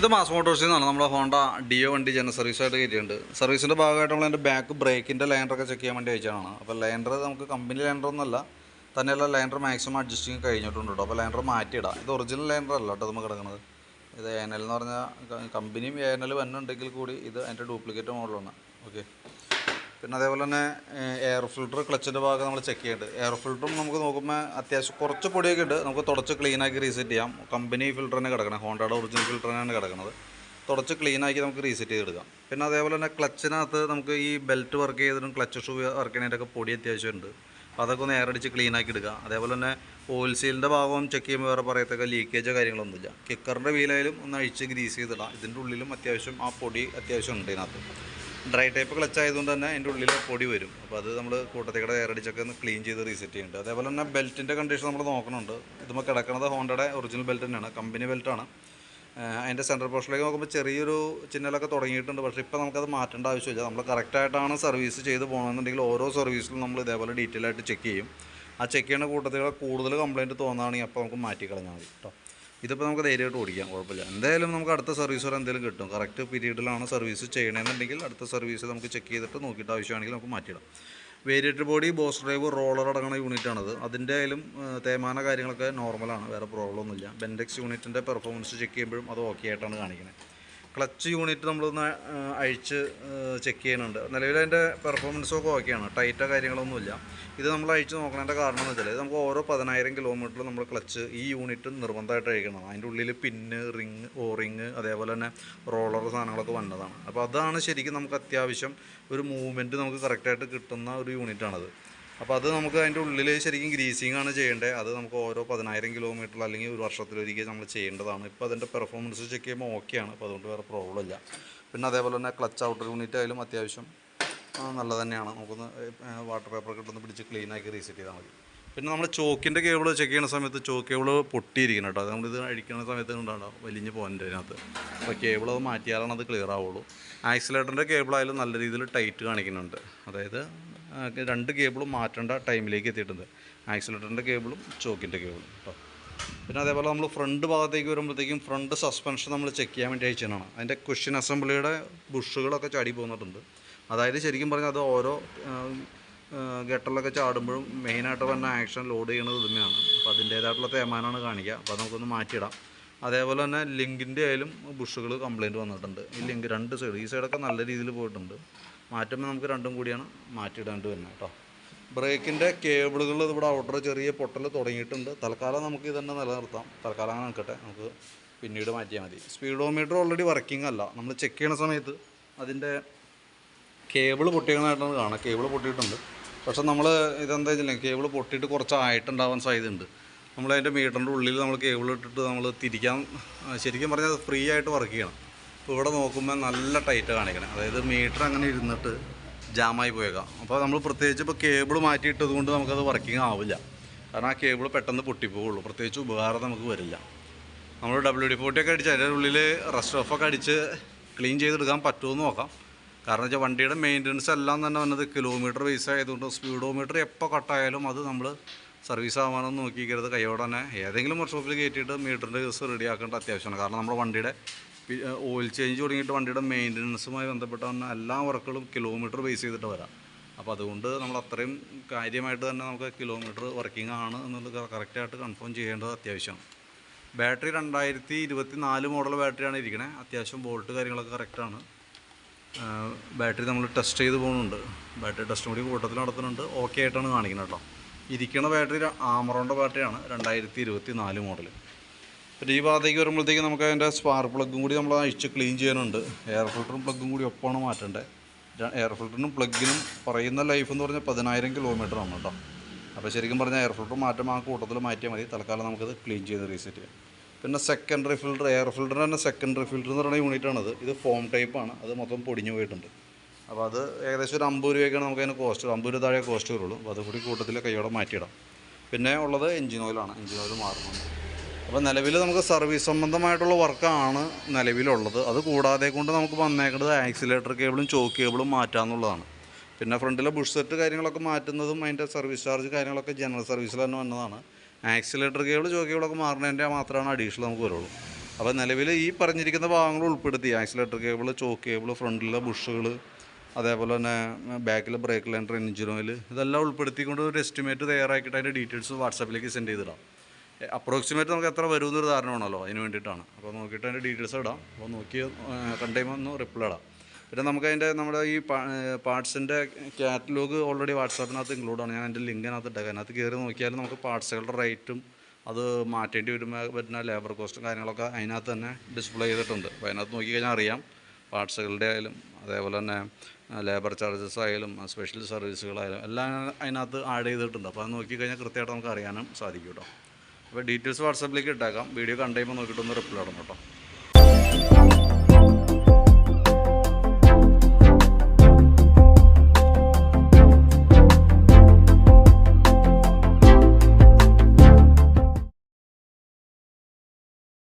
ഇത് മാസ് മോട്ടോഴ്സിൽ നിന്നാണ് നമ്മുടെ ഹോണ്ട ഡിയോ വണ്ടി ജനറൽ സർവീസായിട്ട് കയറ്റിയിട്ടുണ്ട്. സർവീസിൻ്റെ ഭാഗമായിട്ട് നമ്മൾ അതിൻ്റെ ബാക്ക് ബ്രേക്കിൻ്റെ ലൈനറൊക്കെ ചെക്ക് ചെയ്യാൻ വേണ്ടി അയച്ചതാണ്. അപ്പോൾ ലൈനർ നമുക്ക് കമ്പനി ലൈനറൊന്നുമല്ല, തന്നെയല്ല ലൈനർ മാക്സിമം അഡ്ജസ്റ്റിങ് കഴിഞ്ഞിട്ടുണ്ട് കേട്ടോ. അപ്പോൾ ലൈനർ മാറ്റിയിടാം. ഇത് ഒറിജിനൽ ലൈനർ അല്ല കേട്ടോ നമുക്ക് കിടക്കുന്നത്. ഇത് ANL എന്ന് പറഞ്ഞാൽ കമ്പനിയും ANL വന്നുണ്ടെങ്കിൽ കൂടി ഇത് അതിൻ്റെ ഡ്യൂപ്ലിക്കേറ്റ് മോഡലാണ്. ഓക്കെ. പിന്നെ അതേപോലെ തന്നെ എയർ ഫിൽറ്റർ ക്ലച്ചിൻ്റെ ഭാഗം നമ്മൾ ചെക്ക് ചെയ്യുന്നുണ്ട്. എയർ ഫിൽറ്ററും നമുക്ക് നോക്കുമ്പോൾ അത്യാവശ്യം കുറച്ച് പൊടിയൊക്കെ ഉണ്ട്. നമുക്ക് തുടച്ച് ക്ലീനാക്കി റീസെറ്റ് ചെയ്യാം. കമ്പനി ഫിൽറ്റർ തന്നെ കിടക്കണം, ഹോണ്ടയുടെ ഒറിജിനൽ ഫിൽറ്റർ തന്നെയാണ് കിടക്കുന്നത്. തുടച്ച് ക്ലീനാക്കി നമുക്ക് റീസെറ്റ് ചെയ്തെടുക്കാം. പിന്നെ അതേപോലെ തന്നെ ക്ലച്ചിനകത്ത് നമുക്ക് ഈ ബെൽറ്റ് വർക്ക് ചെയ്തിട്ടും ക്ലച്ച് ഷൂ വർക്ക് ചെയ്യുന്നതിൻ്റെയൊക്കെ പൊടി അത്യാവശ്യമുണ്ട്. അപ്പോൾ അതൊക്കെ ഒന്ന് എയർ അടിച്ച് ക്ലീനാക്കി എടുക്കുക. അതേപോലെ തന്നെ ഓയിൽ സീലിൻ്റെ ഭാഗവും ചെക്ക് ചെയ്യുമ്പോൾ വേറെ പറയത്തൊക്കെ ലീക്കേജോ കാര്യങ്ങളൊന്നുമില്ല. കിക്കറിൻ്റെ വീലായാലും ഒന്ന് അഴിച്ച് ഗ്രീസ് ചെയ്തിടാം. ഇതിൻ്റെ ഉള്ളിലും അത്യാവശ്യം ആ പൊടി അത്യാവശ്യം ഉണ്ട് ഇതിനകത്ത്. ഡ്രൈ ടൈപ്പ് ക്ലച്ച് ആയതുകൊണ്ട് തന്നെ അതിൻ്റെ ഉള്ളിൽ പൊടി വരും. അപ്പോൾ അത് നമ്മൾ കൂട്ടത്തേക്കടെ എയർ അടിച്ചൊക്കെ ഒന്ന് ക്ലീൻ ചെയ്ത് റീസെറ്റ് ചെയ്യുന്നുണ്ട്. അതേപോലെ തന്നെ ബെൽറ്റിൻ്റെ കണ്ടീഷൻ നമ്മൾ നോക്കണുണ്ട്. ഇതുമ്പോൾ കിടക്കുന്നത് ഹോണ്ടയുടെ ഒറിജിനൽ ബെൽറ്റ് തന്നെയാണ്, കമ്പനി ബെൽറ്റാണ്. അതിൻ്റെ സെൻട്രൽ പോർഷനിലേക്ക് നോക്കുമ്പോൾ ചെറിയൊരു ചിഹ്നലൊക്കെ തുടങ്ങിയിട്ടുണ്ട്. പക്ഷേ ഇപ്പോൾ നമുക്കത് മാറ്റേണ്ട ആവശ്യമില്ല. നമ്മൾ കറക്റ്റായിട്ടാണ് സർവീസ് ചെയ്ത് പോകണമെന്നുണ്ടെങ്കിൽ ഓരോ സർവീസിലും നമ്മൾ ഇതേപോലെ ഡീറ്റെയിൽ ആയിട്ട് ചെക്ക് ചെയ്യും. ആ ചെക്ക് ചെയ്യുന്ന കൂട്ടത്തിലുള്ള കൂടുതൽ കംപ്ലയിൻറ്റ് തോന്നുകയാണെങ്കിൽ അപ്പോൾ നമുക്ക് മാറ്റി കളഞ്ഞാൽ മതി കേട്ടോ. ഇതിപ്പോൾ നമുക്ക് ധൈര്യമായിട്ട് ഓടിക്കാം, കുഴപ്പമില്ല. എന്തായാലും നമുക്ക് അടുത്ത സർവീസ് വരെ എന്തെങ്കിലും കിട്ടും. കറക്റ്റ് പീരീഡിലാണ് സർവീസ് ചെയ്യണമെന്നുണ്ടെങ്കിൽ അടുത്ത സർവീസ് നമുക്ക് ചെക്ക് ചെയ്തിട്ട് നോക്കിയിട്ട് ആവശ്യമാണെങ്കിൽ നമുക്ക് മാറ്റിയിടാം. Variator body, boss drive, roller അടങ്ങുന്ന യൂണിറ്റാണത്. അതിൻ്റെ ആയാലും തേയ്മാന കാര്യങ്ങളൊക്കെ നോർമലാണ്, വേറെ പ്രോബ്ലം ഒന്നുമില്ല. ബെൻഡെക്സ് യൂണിറ്റിൻ്റെ പെർഫോമൻസ് ചെക്ക് ചെയ്യുമ്പോഴും അത് ഓക്കെ ആയിട്ടാണ് കാണിക്കുന്നത്. ക്ലച്ച് യൂണിറ്റ് നമ്മളൊന്ന് അഴിച്ച് ചെക്ക് ചെയ്യുന്നുണ്ട്. നിലവിൽ അതിൻ്റെ പെർഫോമൻസൊക്കെ ഓക്കെയാണ്, ടൈറ്റോ കാര്യങ്ങളൊന്നുമില്ല. ഇത് നമ്മൾ അഴിച്ച് നോക്കണതിൻ്റെ കാരണം എന്ന് വെച്ചാൽ ഇത് നമുക്ക് ഓരോ 10,000 കിലോമീറ്ററിൽ നമ്മൾ ക്ലച്ച് ഈ യൂണിറ്റ് നിർബന്ധമായിട്ട് അഴിക്കണം. അതിൻ്റെ ഉള്ളിൽ പിന്ന്, റിങ്, ഓറിങ്, അതേപോലെ തന്നെ റോളർ സാധനങ്ങളൊക്കെ വന്നതാണ്. അപ്പോൾ അതാണ് ശരിക്കും നമുക്ക് അത്യാവശ്യം ഒരു മൂവ്മെൻറ്റ് നമുക്ക് കറക്റ്റായിട്ട് കിട്ടുന്ന ഒരു യൂണിറ്റാണത്. അപ്പോൾ അത് നമുക്ക് അതിൻ്റെ ഉള്ളിൽ ശരിക്കും ഗ്രീസിങ് ആണ് ചെയ്യേണ്ടത്. അത് നമുക്ക് ഓരോ 10,000 കിലോമീറ്റർ അല്ലെങ്കിൽ ഒരു വർഷത്തിലൊരിക്കൽ നമ്മൾ ചെയ്യേണ്ടതാണ്. ഇപ്പോൾ അതിൻ്റെ പെർഫോമൻസ് ചെക്ക് ചെയ്യുമ്പോൾ ഓക്കെയാണ്. അപ്പോൾ അതുകൊണ്ട് വേറെ പ്രോബ്ലം ഇല്ല. പിന്നെ അതേപോലെ തന്നെ ക്ലച്ച് ഔട്ടർ യൂണിറ്റ് ആയാലും അത്യാവശ്യം നല്ല തന്നെയാണ്. നമുക്കൊന്ന് വാട്ടർ പേപ്പർ കിട്ടുന്ന പിടിച്ച് ക്ലീനാക്കി റീസെറ്റ് ചെയ്താൽ മതി. പിന്നെ നമ്മൾ ചോക്കിൻ്റെ കേബിൾ ചെക്ക് ചെയ്യുന്ന സമയത്ത് ചോക്ക് കേബിൾ പൊട്ടിയിരിക്കണം കേട്ടോ. അത് നമ്മളിത് അഴിക്കുന്ന സമയത്ത് ഉണ്ടാവും വലിഞ്ഞ് പോയിൻ്റ് അതിനകത്ത്. അപ്പോൾ കേബിൾ അത് മാറ്റിയാലാണ് അത് ക്ലിയർ ആവുള്ളൂ. ആക്സിലേറ്ററിൻ്റെ കേബിളായാലും നല്ല രീതിയിൽ ടൈറ്റ് കാണിക്കുന്നുണ്ട്. അതായത് രണ്ട് കേബിളും മാറ്റേണ്ട ടൈമിലേക്ക് എത്തിയിട്ടുണ്ട്. ആക്സിലേറ്ററിൻ്റെ കേബിളും ചോക്കിൻ്റെ കേബിളും കേട്ടോ. പിന്നെ അതേപോലെ നമ്മൾ ഫ്രണ്ട് ഭാഗത്തേക്ക് വരുമ്പോഴത്തേക്കും ഫ്രണ്ട് സസ്പെൻഷൻ നമ്മൾ ചെക്ക് ചെയ്യാൻ വേണ്ടി അയച്ചതാണ്. അതിൻ്റെ ക്വസ്റ്റ്യൻ അസംബ്ലിയുടെ ബുഷുകളൊക്കെ ചാടി പോകുന്നിട്ടുണ്ട്. അതായത് ശരിക്കും പറഞ്ഞാൽ അത് ഓരോ ഗട്ടറിലൊക്കെ ചാടുമ്പോഴും മെയിനായിട്ട് വന്ന ആക്ഷൻ ലോഡ് ചെയ്യുന്നത് ഇതുമയാണ്. അപ്പോൾ അതിൻ്റേതായിട്ടുള്ള തേമാനാണ് കാണിക്കുക. അപ്പോൾ നമുക്കൊന്ന് മാറ്റിയിടാം. അതേപോലെ തന്നെ ലിങ്കിൻ്റെ ആയാലും ബുഷുകൾ കംപ്ലയിൻറ്റ് വന്നിട്ടുണ്ട്. ഈ ലിങ്ക് രണ്ട് സൈഡ്, ഈ സൈഡൊക്കെ നല്ല രീതിയിൽ പോയിട്ടുണ്ട്. മാറ്റുമ്പോൾ നമുക്ക് രണ്ടും കൂടിയാണ് മാറ്റിയിടേണ്ടി വരുന്നത് കേട്ടോ. ബ്രേക്കിൻ്റെ കേബിളുകൾ ഇവിടെ ഔട്ടർ ചെറിയ പൊട്ടൽ തുടങ്ങിയിട്ടുണ്ട്. തൽക്കാലം നമുക്ക് ഇതന്നെ നിലനിർത്താം. തൽക്കാലം അങ്ങനെ നിൽക്കട്ടെ, നമുക്ക് പിന്നീട് മാറ്റിയാൽ മതി. സ്പീഡോമീറ്റർ ഓൾറെഡി വർക്കിംഗ് അല്ല. നമ്മൾ ചെക്ക് ചെയ്യുന്ന സമയത്ത് അതിൻ്റെ കേബിൾ പൊട്ടിയതായിട്ടാണ് കാണുക. കേബിൾ പൊട്ടിയിട്ടുണ്ട്. പക്ഷെ നമ്മൾ ഇതെന്താ വെച്ചില്ല, കേബിൾ പൊട്ടിയിട്ട് കുറച്ചായിട്ടുണ്ടാവാൻ സാധ്യതയുണ്ട്. നമ്മളതിൻ്റെ മീറ്ററിൻ്റെ ഉള്ളിൽ നമ്മൾ കേബിൾ ഇട്ടിട്ട് നമ്മൾ തിരിക്കാൻ ശരിക്കും പറഞ്ഞാൽ ഫ്രീ ആയിട്ട് വർക്ക് ചെയ്യണം. ഇപ്പോൾ ഇവിടെ നോക്കുമ്പോൾ നല്ല ടൈറ്റ് കാണിക്കണം. അതായത് മീറ്റർ അങ്ങനെ ഇരുന്നിട്ട് ജാമായി പോയേക്കാം. അപ്പോൾ നമ്മൾ പ്രത്യേകിച്ച് ഇപ്പോൾ കേബിൾ മാറ്റിയിട്ടത് കൊണ്ട് നമുക്കത് വർക്കിംഗ് ആവില്ല. കാരണം ആ കേബിൾ പെട്ടെന്ന് പൊട്ടിപ്പോവുള്ളൂ. പ്രത്യേകിച്ച് ഉപകാരം നമുക്ക് വരില്ല. നമ്മൾ WD-40 ഒക്കെ അടിച്ച് അതിൻ്റെ ഉള്ളിൽ റസ്റ്റ് ഓഫൊക്കെ അടിച്ച് ക്ലീൻ ചെയ്തെടുക്കാൻ പറ്റുമെന്ന് നോക്കാം. കാരണം വെച്ചാൽ വണ്ടിയുടെ മെയിൻ്റനൻസ് എല്ലാം തന്നെ വന്നത് കിലോമീറ്റർ ബേസ് ആയതുകൊണ്ട് സ്പീഡോമീറ്റർ എപ്പോൾ കട്ടായാലും അത് നമ്മൾ സർവീസ് ആവാനൊന്നും നോക്കിക്കരുത്. കൈയോടെ തന്നെ ഏതെങ്കിലും വർക്ക്ഷോപ്പിൽ കയറ്റിയിട്ട് മീറ്ററിൻ്റെ കേസ് റെഡിയാക്കേണ്ട അത്യാവശ്യമാണ്. കാരണം നമ്മുടെ വണ്ടിയുടെ ഓയിൽ ചേഞ്ച് തുടങ്ങിയിട്ട് വണ്ടിയുടെ മെയിൻ്റനൻസുമായി ബന്ധപ്പെട്ട എല്ലാ വർക്കുകളും കിലോമീറ്റർ ബേസ് ചെയ്തിട്ട് വരാം. അപ്പോൾ അതുകൊണ്ട് നമ്മൾ അത്രയും കാര്യമായിട്ട് തന്നെ നമുക്ക് കിലോമീറ്റർ വർക്കിംഗ് ആണ് എന്നുള്ളത് കറക്റ്റായിട്ട് കൺഫേം ചെയ്യേണ്ടത് അത്യാവശ്യമാണ്. ബാറ്ററി 2024 മോഡൽ ബാറ്ററിയാണ് ഇരിക്കുന്നത്. അത്യാവശ്യം വോൾട്ട് കാര്യങ്ങളൊക്കെ കറക്റ്റാണ്. ബാറ്ററി നമ്മൾ ടെസ്റ്റ് ചെയ്ത് പോകുന്നുണ്ട്. ബാറ്ററി ടെസ്റ്റ് കൂടി കൂട്ടത്തിൽ നടത്തുന്നുണ്ട്. ഓക്കെ ആയിട്ടാണ് കാണിക്കുന്നത് കേട്ടോ. ഇരിക്കുന്ന ബാറ്ററി ആമറോണിൻ്റെ ബാറ്ററിയാണ് 2024 മോഡൽ. പിന്നെ ഈ ഭാഗത്തേക്ക് വരുമ്പോഴത്തേക്ക് നമുക്ക് അതിൻ്റെ സ്പാർക്ക് പ്ലഗും കൂടി നമ്മൾ അഴിച്ച് ക്ലീൻ ചെയ്യാനുണ്ട്. എയർ ഫിൽറ്ററും പ്ലഗും കൂടി ഒപ്പമാണ് മാറ്റേണ്ടത്. എയർ ഫിൽറ്ററിനും പ്ലഗിനും പറയുന്ന ലൈഫ് എന്ന് പറഞ്ഞാൽ 10,000 കിലോമീറ്ററാണ് കേട്ടോ. അപ്പോൾ ശരിക്കും പറഞ്ഞാൽ എയർ ഫിൽറ്റർ മാറ്റം ആ കൂട്ടത്തിൽ മാറ്റിയാൽ മതി. തൽക്കാലം നമുക്കത് ക്ലീൻ ചെയ്ത് റീസെറ്റ് ചെയ്യാം. പിന്നെ സെക്കൻഡറി ഫിൽറ്റർ, എയർ ഫിൽറ്ററിന് തന്നെ സെക്കൻഡറി ഫിൽറ്റർ എന്ന് പറയുന്ന യൂണിറ്റാണത്. ഇത് ഫോം ടൈപ്പാണ്. അത് മൊത്തം പൊടിഞ്ഞു പോയിട്ടുണ്ട്. അപ്പോൾ അത് ഏകദേശം ഒരു 50 രൂപയ്ക്കാണ് നമുക്ക് അതിന് കോസ്റ്റ്. 50 രൂപ താഴെ കോസ്റ്റ് വരുള്ളൂ. അപ്പോൾ അതുകൂടി കൂട്ടത്തിൽ കൈയോടെ മാറ്റിയിടാം. പിന്നെ ഉള്ളത് എഞ്ചിൻ ഓയിലാണ്. എഞ്ചിൻ ഓയിൽ മാറുന്നുണ്ട്. അപ്പോൾ നിലവിൽ നമുക്ക് സർവീസ് സംബന്ധമായിട്ടുള്ള വർക്കാണ് നിലവിലുള്ളത്. അത് കൂടാതെ കൊണ്ട് നമുക്ക് വന്നേക്കുന്നത് ആക്സിലേറ്റർ കേബിളും ചോക്ക് കേബിളും മാറ്റാമെന്നുള്ളതാണ്. പിന്നെ ഫ്രണ്ടിലെ ബുഷ് സെറ്റ് കാര്യങ്ങളൊക്കെ മാറ്റുന്നതും അതിൻ്റെ സർവീസ് ചാർജ് കാര്യങ്ങളൊക്കെ ജനറൽ സർവീസിൽ തന്നെ വന്നതാണ്. ആക്സിലേറ്റർ കേബിൾ ചോക്ക് കേബിളൊക്കെ മാറുന്നതിൻ്റെ മാത്രമാണ് അഡീഷണൽ നമുക്ക് വരുള്ളൂ. അപ്പോൾ നിലവിൽ ഈ പറഞ്ഞിരിക്കുന്ന ഭാഗങ്ങൾ ഉൾപ്പെടുത്തി ആക്സിലേറ്റർ കേബിൾ, ചോക്ക് കേബിൾ, ഫ്രണ്ടിലെ ബുഷുകൾ, അതേപോലെ തന്നെ ബാക്കിലെ ബ്രേക്ക് ലൈൻഡർ, എഞ്ചിൻ ഓയിൽ, ഇതെല്ലാം ഉൾപ്പെടുത്തിക്കൊണ്ട് ഒരു എസ്റ്റിമേറ്റ് തയ്യാറാക്കിയിട്ട് അതിൻ്റെ ഡീറ്റെയിൽസ് വാട്സാപ്പിലേക്ക് സെൻഡ് ചെയ്തിടാം. അപ്രോക്സിമേറ്റ് നമുക്ക് എത്ര വരുമെന്നൊരു ധാരണ വേണമല്ലോ, അതിന് വേണ്ടിയിട്ടാണ്. അപ്പോൾ നോക്കിയിട്ട് അതിൻ്റെ ഡീറ്റെയിൽസ് ഇടാം. അപ്പോൾ നോക്കി കണ്ടുകഴിയുമ്പോൾ ഒന്ന് റിപ്ലൈ ഇടാം. പിന്നെ നമുക്കതിൻ്റെ നമ്മുടെ ഈ പാർട്സിൻ്റെ കാറ്റലോഗ് ഓൾറെഡി വാട്സാപ്പിനകത്ത് ഇൻക്ലൂഡാണ്. ഞാൻ എൻ്റെ ലിങ്കിനകത്ത് ഇട്ടേക്കാം. അതിനകത്ത് കയറി നോക്കിയാൽ നമുക്ക് പാർട്സുകളുടെ റേറ്റും അത് മാറ്റേണ്ടി വരുമ്പോൾ പറ്റുന്ന ലേബർ കോസ്റ്റും കാര്യങ്ങളൊക്കെ അതിനകത്ത് തന്നെ ഡിസ്പ്ലേ ചെയ്തിട്ടുണ്ട്. അപ്പോൾ അതിനകത്ത് നോക്കിക്കഴിഞ്ഞാൽ അറിയാം പാർട്സുകളുടെ ആയാലും അതേപോലെ തന്നെ ലേബർ ചാർജസ് ആയാലും സ്പെഷ്യൽ സർവീസുകളായാലും എല്ലാം അതിനകത്ത് ആഡ് ചെയ്തിട്ടുണ്ട്. അപ്പോൾ അത് നോക്കിക്കഴിഞ്ഞാൽ കൃത്യമായിട്ട് നമുക്ക് അറിയാനും സാധിക്കും കേട്ടോ. അപ്പോൾ ഡീറ്റെയിൽസ് വാട്സാപ്പിലേക്ക് ഇട്ടേക്കാം. വീഡിയോ കണ്ടുകഴിയുമ്പോൾ നോക്കിയിട്ടൊന്ന് റിപ്ലൈ ഇടണം കേട്ടോ.